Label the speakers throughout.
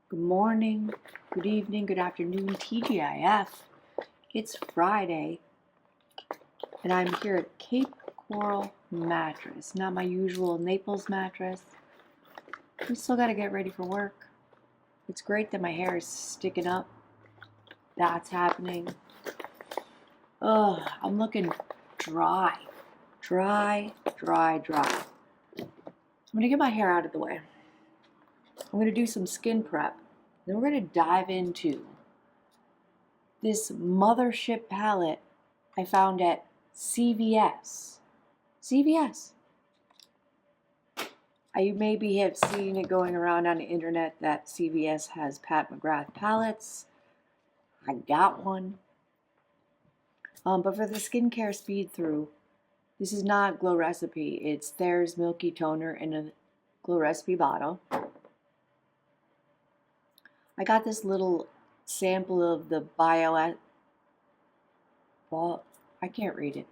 Speaker 1: Good morning, good evening, good afternoon, TGIF. It's Friday, and I'm here at Cape Coral Mattress. Not my usual Naples mattress. We still got to get ready for work. It's great that my hair is sticking up. That's happening. Ugh, I'm looking dry. Dry. I'm going to get my hair out of the way. I'm going to do some skin prep. Then we're going to dive into this Mothership palette I found at CVS. CVS. You maybe have seen it going around on the internet that CVS has Pat McGrath palettes. I got one. But for the skincare speed through, this is not Glow Recipe. It's Thayers Milky Toner in a Glow Recipe bottle. I got this little sample of the Biossance. I can't read it.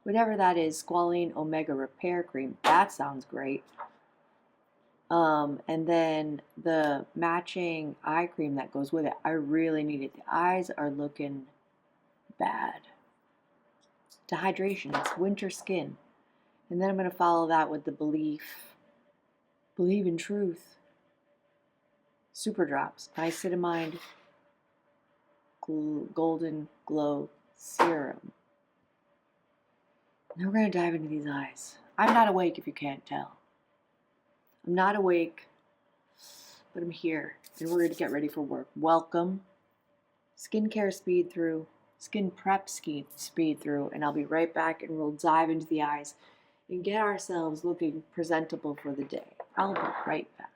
Speaker 1: Whatever that is, Squalane Omega Repair Cream. That sounds great. And then the matching eye cream that goes with it. I really need it. The eyes are looking bad. Dehydration. It's winter skin. And then I'm going to follow that with the Believe in Truth Super Drops. Niacinamide Golden Glow Serum. Now we're going to dive into these eyes. I'm not awake if you can't tell. I'm not awake, but I'm here. And we're going to get ready for work. Welcome. Skincare speed through. Skin prep speed through. And I'll be right back and we'll dive into the eyes and get ourselves looking presentable for the day. I'll be right back.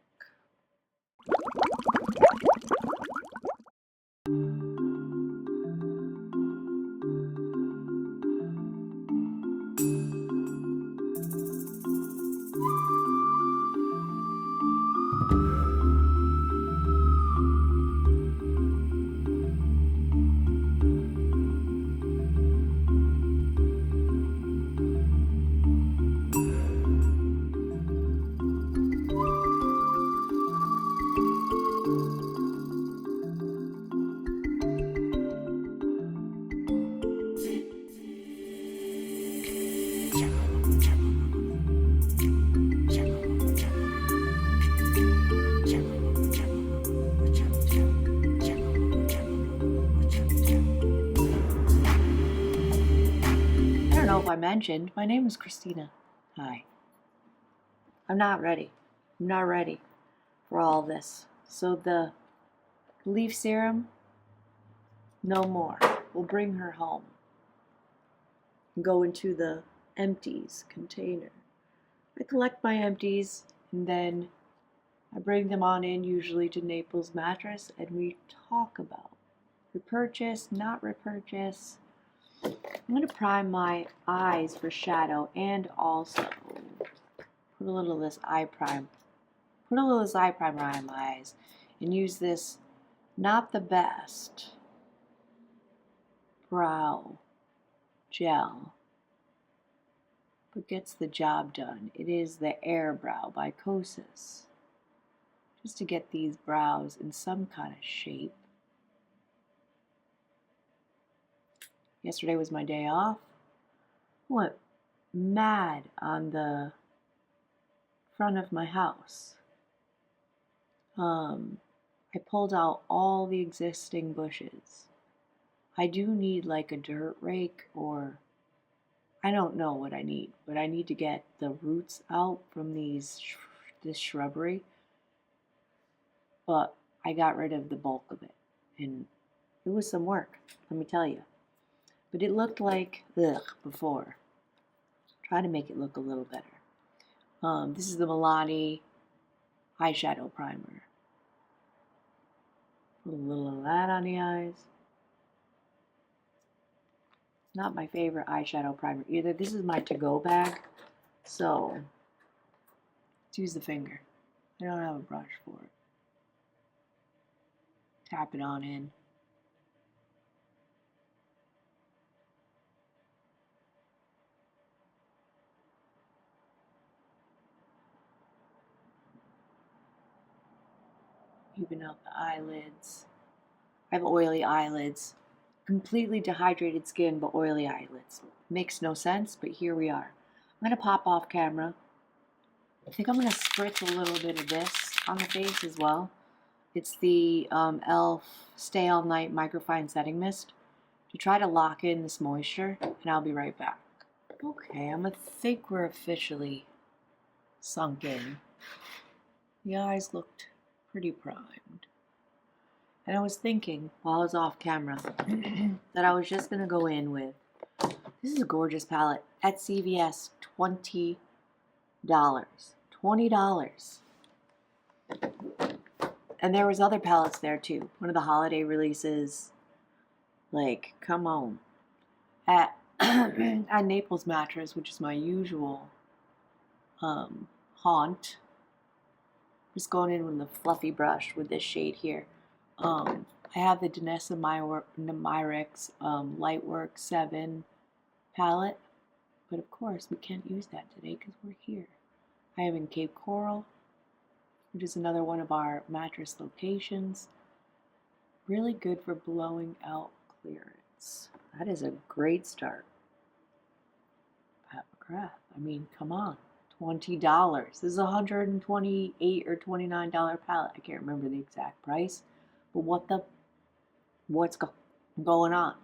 Speaker 1: I mentioned, my name is Christina. Hi. I'm not ready. I'm not ready for all this. So the leaf serum, no more. We'll bring her home and go into the empties container. I collect my empties and then I bring them on in usually to Naples Mattress and we talk about repurchase, not repurchase. I'm going to prime my eyes for shadow and also put a little of this eye primer on my eyes and use this not the best brow gel, but gets the job done. It is the Air Brow by Kosas, just to get these brows in some kind of shape. Yesterday was my day off. I went mad on the front of my house. I pulled out all the existing bushes. I do need like a dirt rake or I don't know what I need, but I need to get the roots out from this shrubbery. But I got rid of the bulk of it and it was some work, let me tell you. But it looked like before. Try to make it look a little better. This is the Milani eyeshadow primer. Put a little of that on the eyes. Not my favorite eyeshadow primer either. This is my to-go bag. So, let's use the finger. I don't have a brush for it. Tap it on in. Even out the eyelids. I have oily eyelids. Completely dehydrated skin, but oily eyelids. Makes no sense, but here we are. I'm going to pop off camera. I think I'm going to spritz a little bit of this on the face as well. It's the e.l.f. Stay All Night Microfine Setting Mist to try to lock in this moisture, and I'll be right back. Okay, I think we're officially sunk in. The eyes looked pretty primed. And I was thinking, while I was off camera, that I was just going to go in with, this is a gorgeous palette, at CVS, $20. $20. And there was other palettes there too. One of the holiday releases, like, come on. At Naples Mattress, which is my usual haunt. Just going in with the fluffy brush with this shade here. I have the Niacinamide Lightwork 7 palette, but of course we can't use that today because we're here. I am in Cape Coral, which is another one of our mattress locations. Really good for blowing out clearance. That is a great start. Pat McGrath, I mean, come on. $20. This is a $128 or $29 palette. I can't remember the exact price. But what's going on?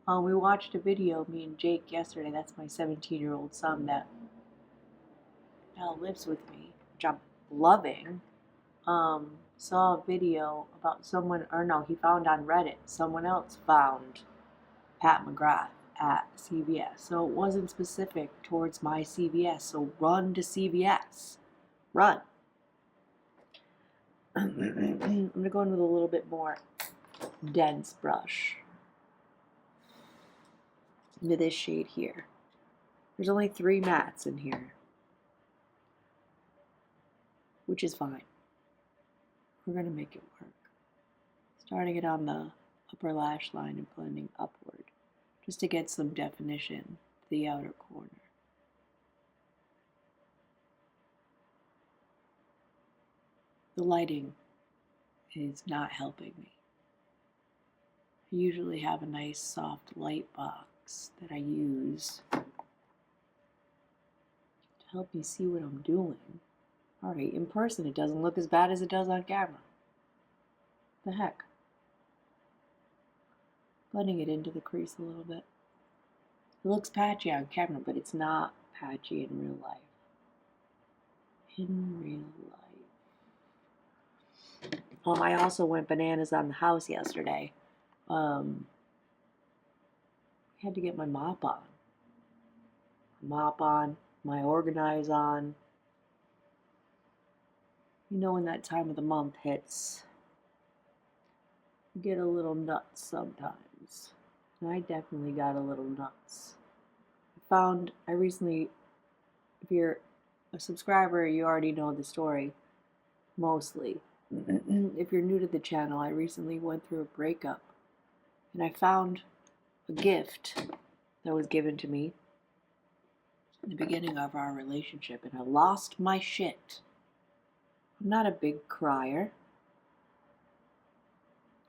Speaker 1: We watched a video, me and Jake, yesterday. That's my 17-year-old son that now lives with me, which I'm loving. Saw a video about someone, or no, he found on Reddit, someone else found Pat McGrath at CVS. So it wasn't specific towards my CVS. So run to CVS. Run. I'm going to go in with a little bit more dense brush into this shade here. There's only 3 mattes in here, which is fine. We're going to make it work. Starting it on the upper lash line and blending upward, just to get some definition to the outer corner. The lighting is not helping me. I usually have a nice soft light box that I use to help me see what I'm doing. Alright, in person it doesn't look as bad as it does on camera. The heck? Blending it into the crease a little bit. It looks patchy on camera, but it's not patchy in real life. In real life. I also went bananas on the house yesterday. I had to get my mop on. My organize on. You know when that time of the month hits, you get a little nuts sometimes. And I definitely got a little nuts. I recently, if you're a subscriber, you already know the story, mostly. If you're new to the channel, I recently went through a breakup. And I found a gift that was given to me in the beginning of our relationship, and I lost my shit. I'm not a big crier.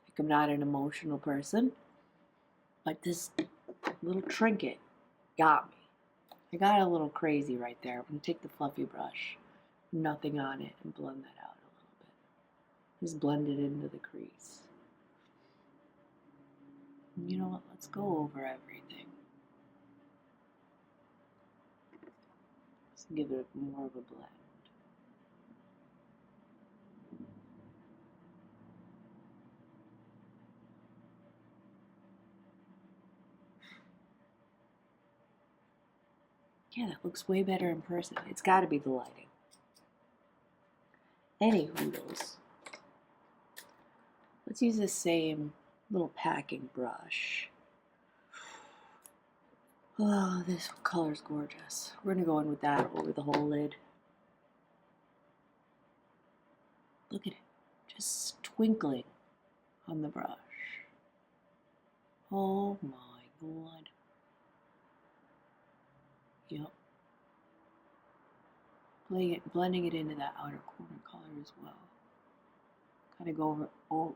Speaker 1: Like, I'm not an emotional person. But this little trinket got me. I got a little crazy right there. I'm going to take the fluffy brush, nothing on it, and blend that out a little bit. Just blend it into the crease. And you know what? Let's go over everything. Let's give it more of a blend. Yeah, that looks way better in person. It's got to be the lighting. Any hoodles. Let's use the same little packing brush. Oh, this color's gorgeous. We're going to go in with that over the whole lid. Look at it. Just twinkling on the brush. Oh my God. Yep. Blending it into that outer corner color as well. Gotta go over,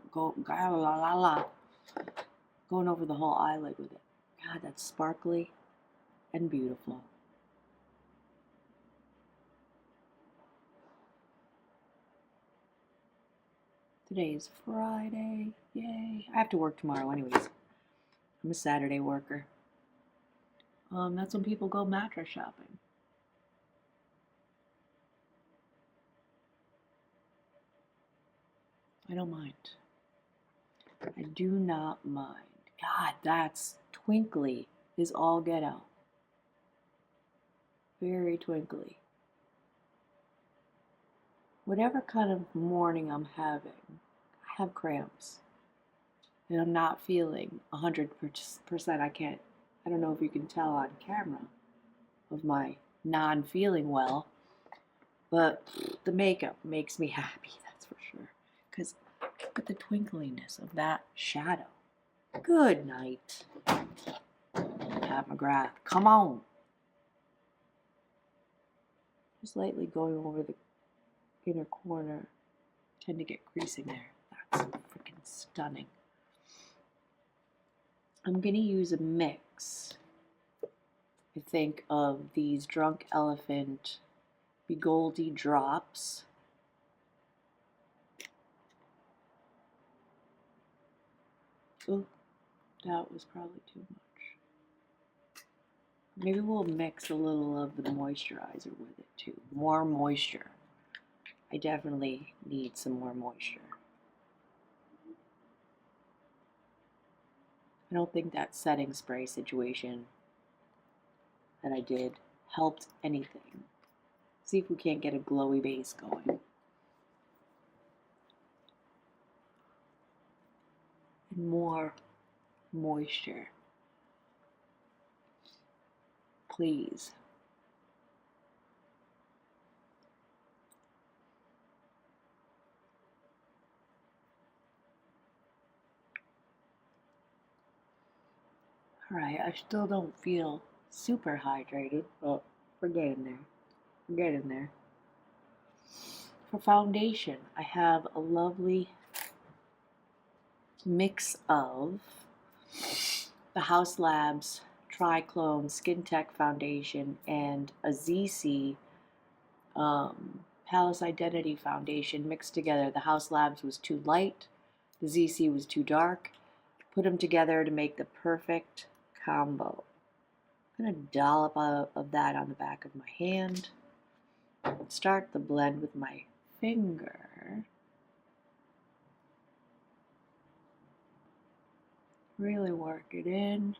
Speaker 1: la la la. Going over the whole eyelid with it. God, that's sparkly and beautiful. Today is Friday. Yay. I have to work tomorrow anyways. I'm a Saturday worker. That's when people go mattress shopping. I don't mind. I do not mind. God, that's twinkly is all get out. Very twinkly. Whatever kind of morning I'm having, I have cramps. And I'm not feeling 100%. I don't know if you can tell on camera of my non-feeling well, but the makeup makes me happy, that's for sure. Because look at the twinkliness of that shadow. Good night. Pat McGrath, come on. Just lightly going over the inner corner. Tend to get creasing there. That's freaking stunning. I'm going to use a mix, I think, of these Drunk Elephant B-Goldi drops. Oh, that was probably too much. Maybe we'll mix a little of the moisturizer with it too. More moisture. I definitely need some more moisture. I don't think that setting spray situation that I did helped anything. See if we can't get a glowy base going. And more moisture. Please. Alright, I still don't feel super hydrated, but we're getting there. We're getting there. For foundation, I have a lovely mix of the House Labs Triclone Skin Tech Foundation and a ZC Palace Identity Foundation mixed together. The House Labs was too light, the ZC was too dark. Put them together to make the perfect combo. I'm going to dollop of that on the back of my hand. Start the blend with my finger. Really work it in.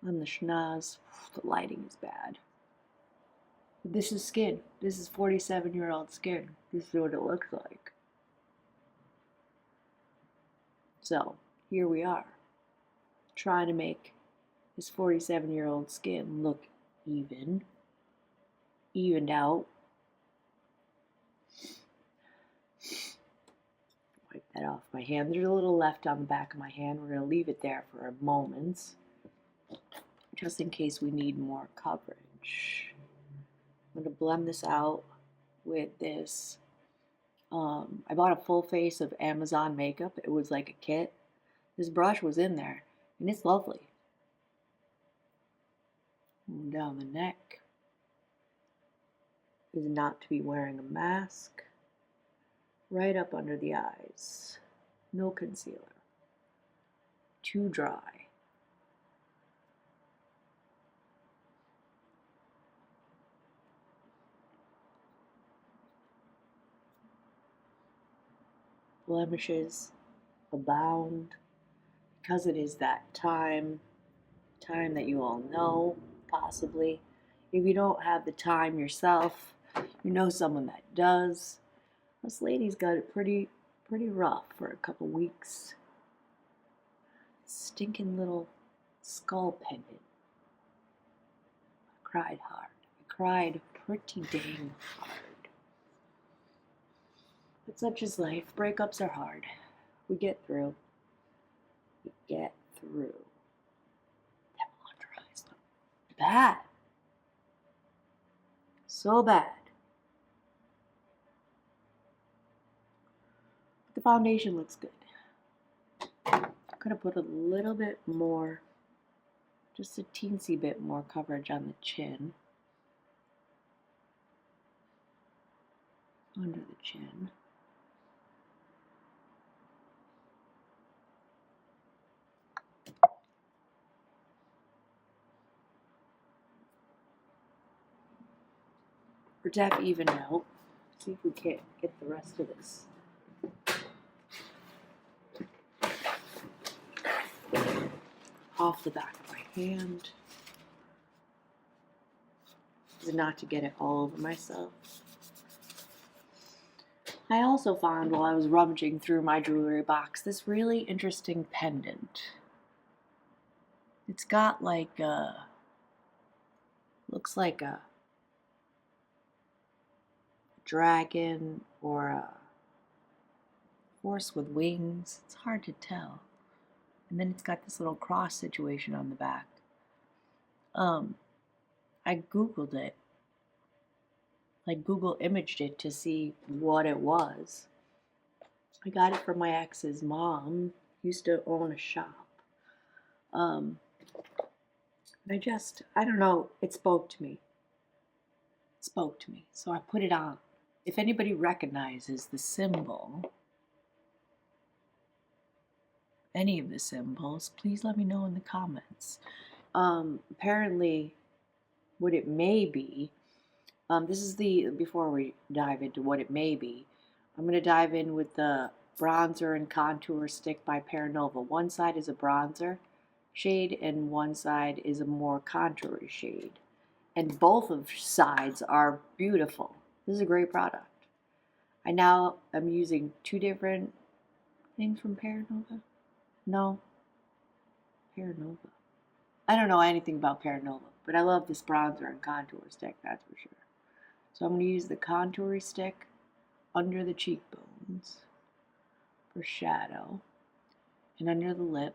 Speaker 1: On the schnoz, the lighting is bad. This is skin. This is 47-year-old skin. This is what it looks like. So, here we are, trying to make this 47-year-old skin look evened out. Wipe that off my hand. There's a little left on the back of my hand. We're going to leave it there for a moment, just in case we need more coverage. I'm going to blend this out with this. I bought a full face of Amazon makeup. It was like a kit. This brush was in there, and it's lovely. Down the neck is not to be wearing a mask. Right up under the eyes. No concealer. Too dry. Blemishes abound because it is that time that you all know, possibly. If you don't have the time yourself, you know someone that does. This lady's got it pretty rough for a couple weeks. Stinking little skull pendant. I cried hard. I cried pretty dang hard. But such is life. Breakups are hard. We get through. We get through. That under eyes look bad. So bad. foundation looks good. Could have put a little bit more, just a teensy bit more coverage on the chin. Under the chin. For depth even out. See if we can't get the rest of this. Off the back of my hand. Not to get it all over myself. I also found while I was rummaging through my jewelry box this really interesting pendant. It's got like a, looks like a dragon or a horse with wings. It's hard to tell. And then it's got this little cross situation on the back. I Googled it. Like Google imaged it to see what it was. I got it from my ex's mom. Used to own a shop. I don't know, it spoke to me. It spoke to me, so I put it on. If anybody recognizes the symbol, any of the symbols, please let me know in the comments. Apparently, what it may be, this is before we dive into what it may be, I'm going to dive in with the bronzer and contour stick by Paranova. One side is a bronzer shade and one side is a more contour shade. And both of sides are beautiful. This is a great product. I now am using two different things from Paranova. No, Paranova. I don't know anything about Paranova, but I love this bronzer and contour stick, that's for sure. So I'm going to use the contour stick under the cheekbones for shadow and under the lip,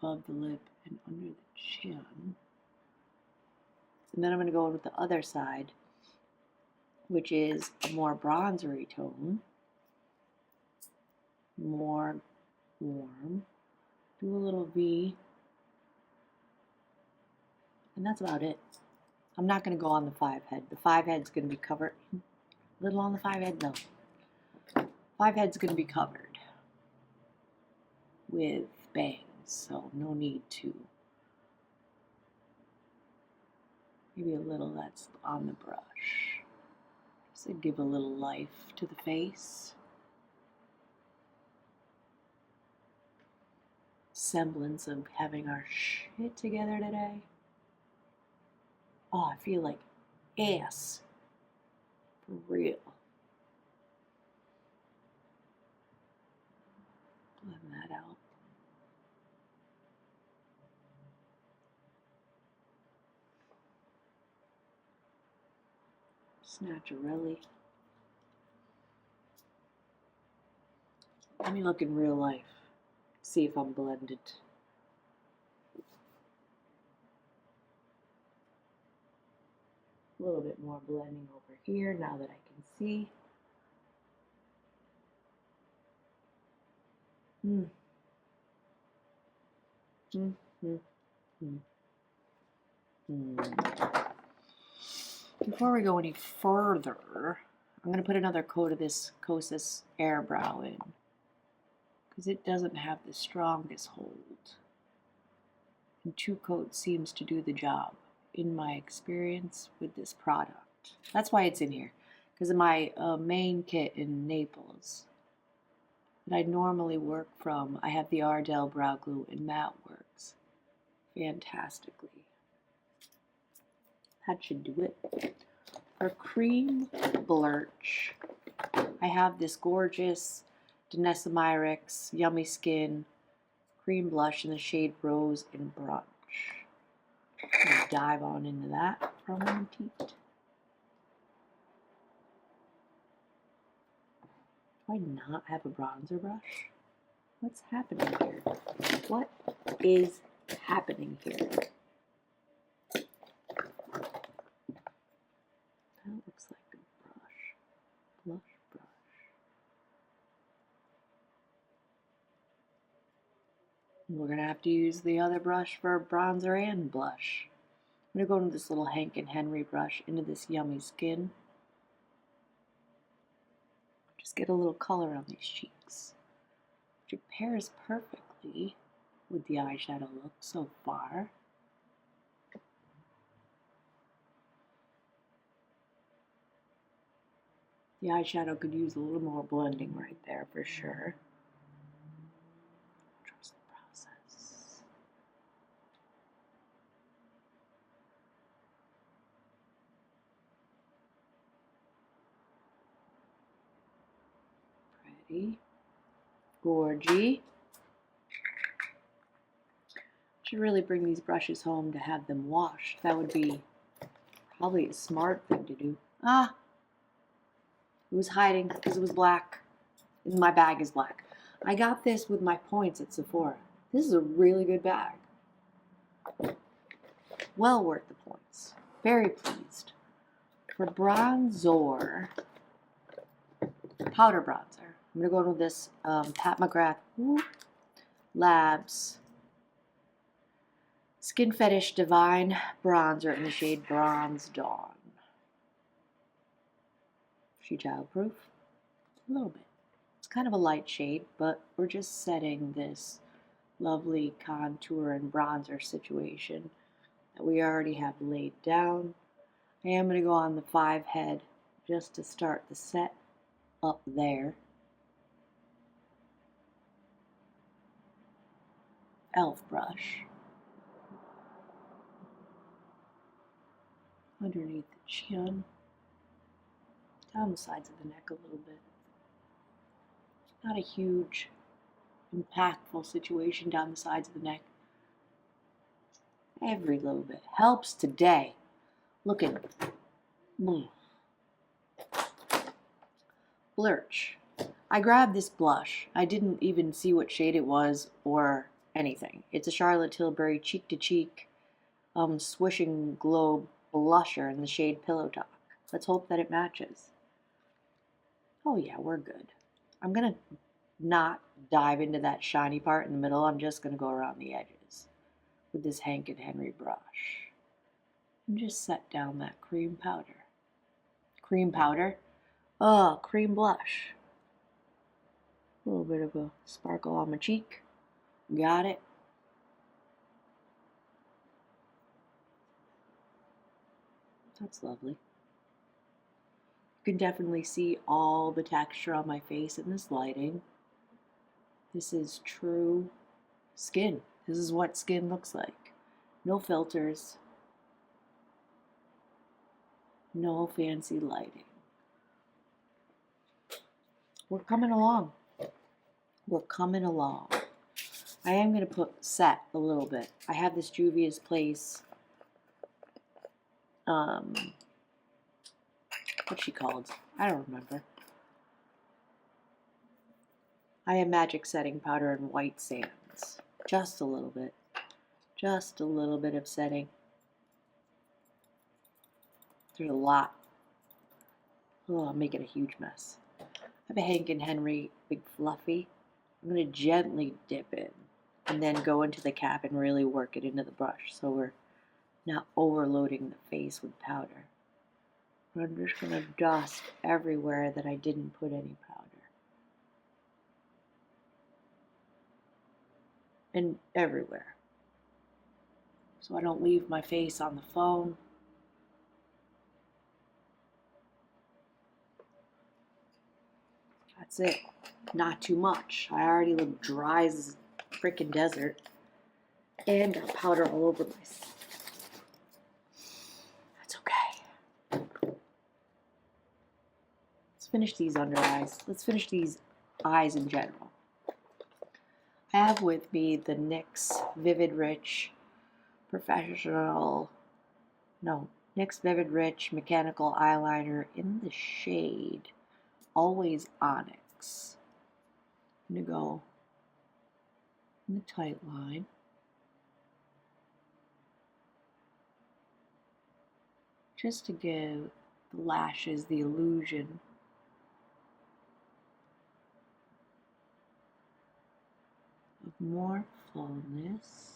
Speaker 1: above the lip and under the chin. And then I'm going to go in with the other side, which is a more bronzery tone, more warm. Do a little V, and that's about it. I'm not going to go on the 5 head. The 5 head's going to be covered. Little on the 5 head? No. 5 head's going to be covered with bangs, so no need to. Maybe a little that's on the brush. Just to give a little life to the face. Semblance of having our shit together today. Oh, I feel like ass. For real. Blend that out. Snatcherelli. Let me look in real life. See if I'm blended. A little bit more blending over here now that I can see. Before we go any further, I'm going to put another coat of this Kosas Air Brow in, because it doesn't have the strongest hold. And 2 coats seems to do the job, in my experience with this product. That's why it's in here, because of my main kit in Naples that I normally work from. I have the Ardell Brow Glue, and that works fantastically. That should do it. For cream blush, I have this gorgeous Niacinamide Yummy Skin cream blush in the shade Rose and Brunch. Let's dive on into that for a moment. Do I not have a bronzer brush? What's happening here? What is happening here? That looks like a brush. Blush brush. we're going to have to use the other brush for bronzer and blush. I'm going to go into this little Hank and Henry brush into this Yummy Skin. Just get a little color on these cheeks, which pairs perfectly with the eyeshadow look so far. The eyeshadow could use a little more blending right there for sure. Trust the process. Pretty. Gorgy. Should really bring these brushes home to have them washed. That would be probably a smart thing to do. Ah! It was hiding because it was black. My bag is black. I got this with my points at Sephora. This is a really good bag. Well worth the points. Very pleased. For bronzer, powder bronzer, I'm going to go to this Pat McGrath Labs Skin Fetish Divine Bronzer in the shade Bronze Dawn. She childproof? A little bit. It's kind of a light shade, but we're just setting this lovely contour and bronzer situation that we already have laid down. I am going to go on the 5 head just to start the set up there. Elf brush. Underneath the chin. Down the sides of the neck a little bit. Not a huge, impactful situation down the sides of the neck. Every little bit helps today. Look at Blurch. I grabbed this blush. I didn't even see what shade it was or anything. It's a Charlotte Tilbury Cheek to Cheek Swishing Globe blusher in the shade Pillow Talk. Let's hope that it matches. Oh yeah, we're good. I'm going to not dive into that shiny part in the middle. I'm just going to go around the edges with this Hank and Henry brush. And just set down that cream powder. Cream powder? Oh, cream blush. A little bit of a sparkle on my cheek. Got it. That's lovely. You can definitely see all the texture on my face in this lighting. This is true skin. This is what skin looks like. No filters. No fancy lighting. We're coming along. We're coming along. I am going to set a little bit. I have this Juvia's Place, what's she called? I don't remember. I have magic setting powder and white sands. Just a little bit. Just a little bit of setting. There's a lot. Oh, I'm making a huge mess. I have a Hank and Henry Big Fluffy. I'm going to gently dip in and then go into the cap and really work it into the brush so we're not overloading the face with powder. I'm just going to dust everywhere that I didn't put any powder. And everywhere. So I don't leave my face on the phone. That's it. Not too much. I already look dry as a freaking desert. And got powder all over myself. That's okay. Let's finish these under eyes. Let's finish these eyes in general. I have with me the NYX Vivid Rich NYX Vivid Rich Mechanical Eyeliner in the shade Always Onyx. I'm going to go in the tight line. Just to give the lashes the illusion of more fullness.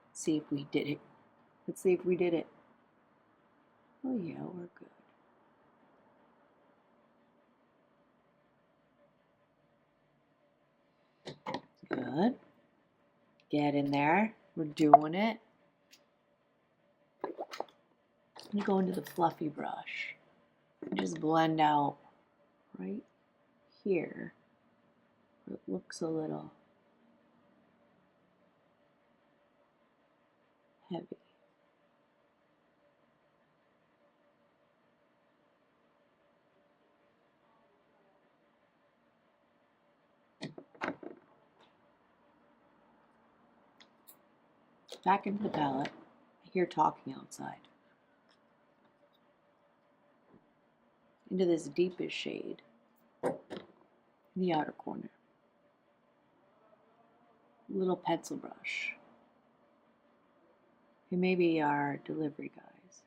Speaker 1: Let's see if we did it. Let's see if we did it. Oh yeah, we're good. Good. Get in there. We're doing it. Let me go into the fluffy brush and just blend out right here. It looks a little heavy. Back into the palette. I hear talking outside. Into this deepest shade in the outer corner. Little pencil brush. It may be our delivery guys.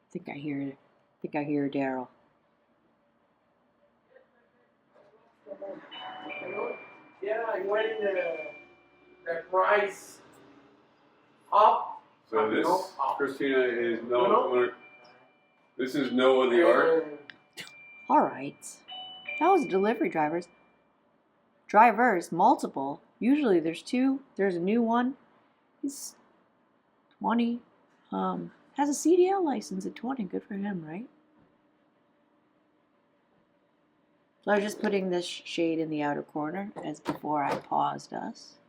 Speaker 1: I think I hear Daryl.
Speaker 2: Yeah, I went in the price up.
Speaker 3: So this,
Speaker 2: up.
Speaker 3: Christina, is no. This is Noah the Art.
Speaker 1: All right. That was delivery drivers. Drivers, multiple. Usually there's two. There's a new one. He's 20. Has a CDL license at 20. Good for him, right? So I was just putting this shade in the outer corner as before I paused us.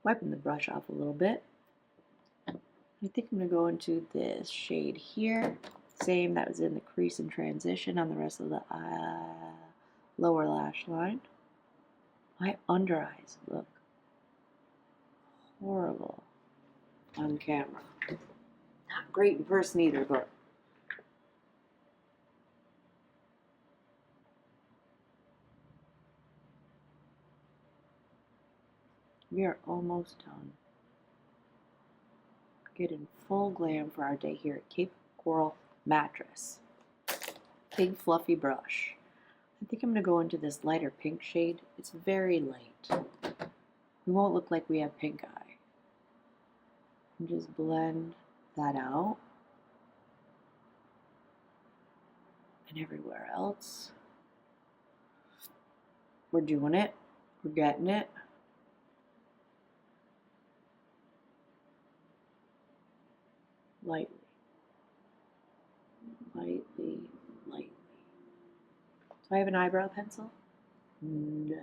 Speaker 1: Wiping the brush off a little bit. I think I'm going to go into this shade here. Same that was in the crease and transition on the rest of the lower lash line. My under eyes look horrible on camera. Not great in person either, but we are almost done. Getting full glam for our day here at Cape Coral Mattress. Big fluffy brush. I think I'm going to go into this lighter pink shade. It's very light. We won't look like we have pink eye. And just blend that out. And everywhere else. We're doing it. We're getting it. Lightly. Lightly, lightly. Do I have an eyebrow pencil? No.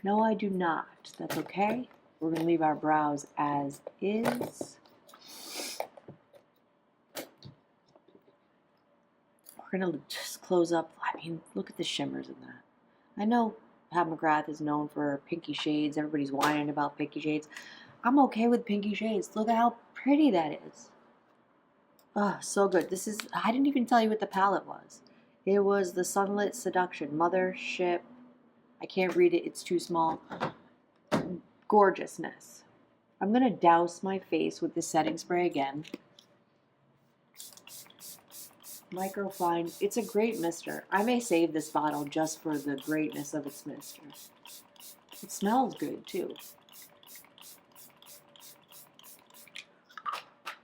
Speaker 1: No, I do not. That's okay. We're going to leave our brows as is. We're going to just close up. I mean, look at the shimmers in that. I know how McGrath is known for pinky shades. Everybody's whining about pinky shades. I'm okay with pinky shades. Look at how pretty that is. Oh, so good. This is, I didn't even tell you what the palette was. It was the Sunlit Seduction Mothership. I can't read it. It's too small. Gorgeousness. I'm going to douse my face with the setting spray again. Microfine. It's a great mister. I may save this bottle just for the greatness of its mister. It smells good, too.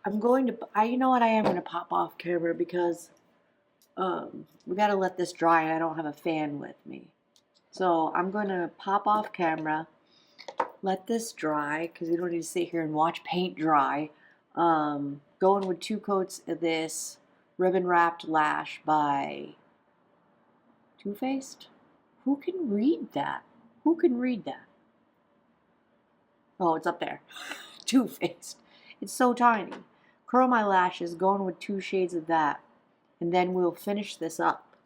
Speaker 1: I'm going to, you know what, I am going to pop off camera because we got to let this dry and I don't have a fan with me. So I'm going to pop off camera, let this dry because we don't need to sit here and watch paint dry. Going with 2 coats of this ribbon wrapped lash by Too Faced. Who can read that? Who can read that? Oh, it's up there. Too Faced. It's so tiny. Curl my lashes, going with 2 shades of that, and then we'll finish this up.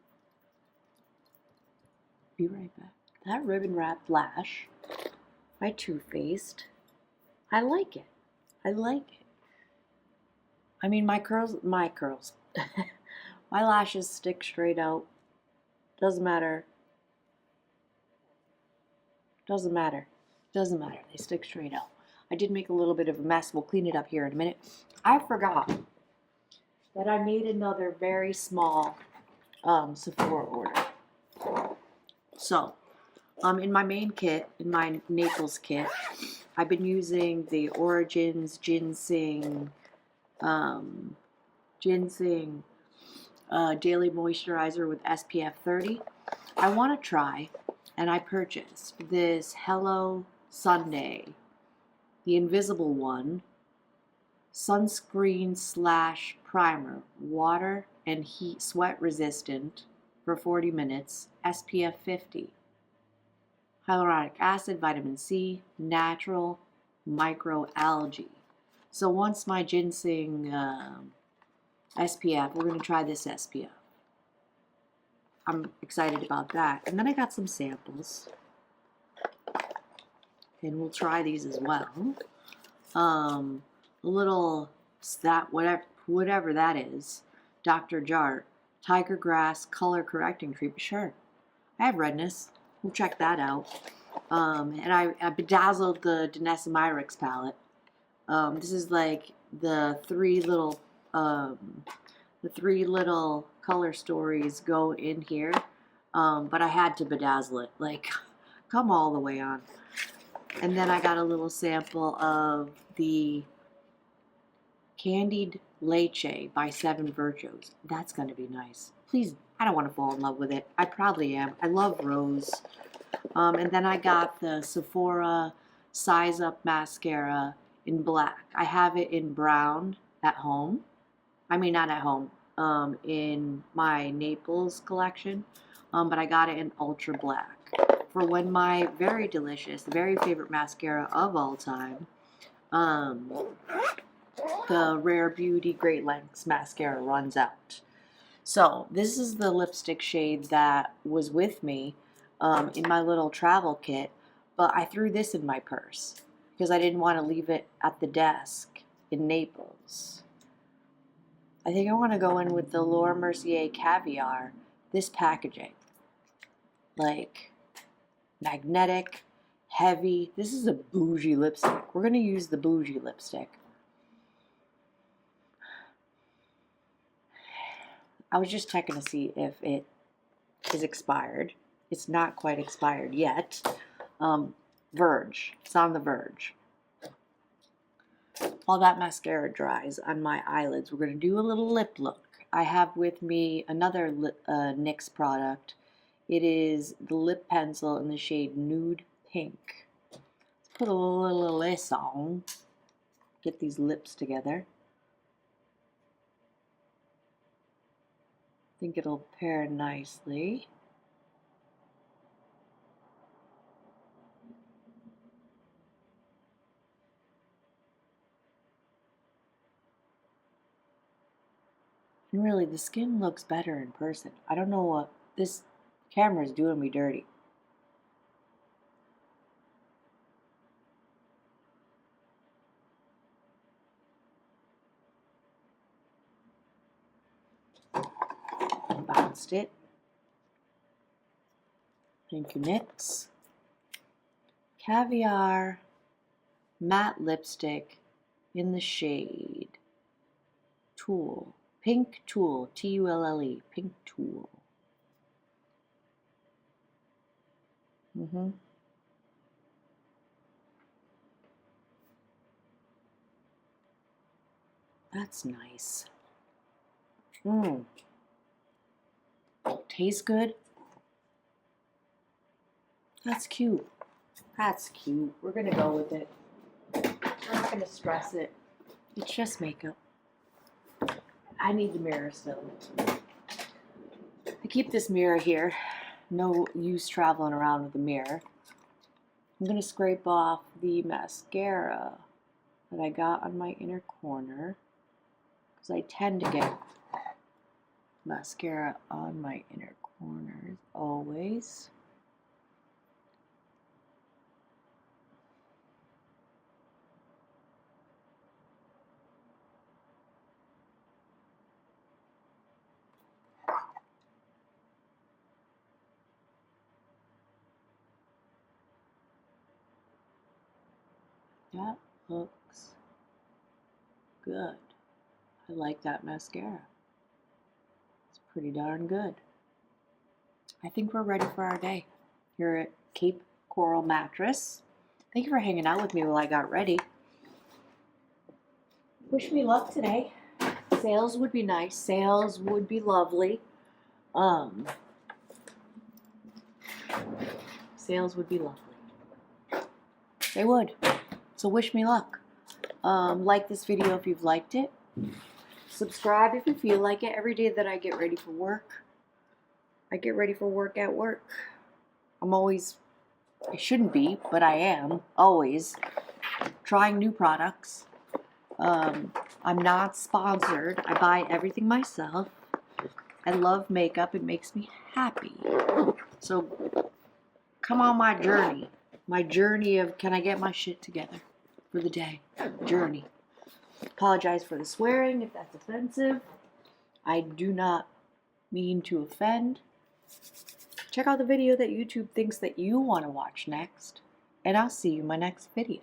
Speaker 1: Be right back. That ribbon wrapped lash by Too Faced. I like it. I like it. I mean, my lashes stick straight out. Doesn't matter. Doesn't matter. Doesn't matter. They stick straight out. I did make a little bit of a mess. We'll clean it up here in a minute. I forgot that I made another very small Sephora order. So, in my main kit, in my Naples kit, I've been using the Origins Ginseng Daily Moisturizer with SPF 30. I want to try, and I purchased this Hello Sunday, the invisible one, sunscreen / primer, water and heat, sweat resistant for 40 minutes, SPF 50. Hyaluronic acid, vitamin C, natural microalgae. So once my ginseng SPF, we're going to try this SPF. I'm excited about that. And then I got some samples. And we'll try these as well. A little, whatever that is, Dr. Jart, Tiger Grass Color Correcting Treatment. Sure, I have redness. We'll check that out. And I bedazzled the Niacinamide palette. This is like the three little color stories go in here. But I had to bedazzle it, like, come all the way on. And then I got a little sample of the Candied Leche by Seven Virtues. That's going to be nice. Please, I don't want to fall in love with it. I probably am. I love rose. And then I got the Sephora Size Up Mascara in black. I have it in brown at home. I mean, not at home. In my Naples collection. But I got it in ultra black. For when my very delicious, very favorite mascara of all time, the Rare Beauty Great Lengths mascara runs out. So this is the lipstick shade that was with me in my little travel kit, but I threw this in my purse because I didn't want to leave it at the desk in Naples. I think I want to go in with the Laura Mercier Caviar, this packaging. Like, magnetic, heavy. This is a bougie lipstick. We're going to use the bougie lipstick. I was just checking to see if it is expired. It's not quite expired yet. Verge. It's on the verge. While that mascara dries on my eyelids, we're going to do a little lip look. I have with me another NYX product. It is the lip pencil in the shade Nude Pink. Let's put a little of this on. Get these lips together. I think it'll pair nicely. And really, the skin looks better in person. I don't know what this camera is doing me dirty. Bounced it. Thank you, NYX. Caviar matte lipstick in the shade Tulle. Pink Tulle. Tulle. Pink Tulle. That's nice. Tastes good. That's cute. That's cute. We're gonna go with it. We're not gonna stress it. It's just makeup. I need the mirror still. I keep this mirror here. No use traveling around with the mirror. I'm gonna scrape off the mascara that I got on my inner corner, because I tend to get mascara on my inner corners always. That looks good. I like that mascara. It's pretty darn good. I think we're ready for our day here at Cape Coral Mattress. Thank you for hanging out with me while I got ready. Wish me luck today. Sales would be nice. Sales would be lovely. Sales would be lovely. They would. So wish me luck. Like this video if you've liked it. Subscribe if you feel like it. Every day that I get ready for work, I get ready for work at work. I shouldn't be, but I am always trying new products. I'm not sponsored. I buy everything myself. I love makeup. It makes me happy. So come on my journey. My journey of can I get my shit together for the day. Journey. Apologize for the swearing if that's offensive. I do not mean to offend. Check out the video that YouTube thinks that you want to watch next. And I'll see you in my next video.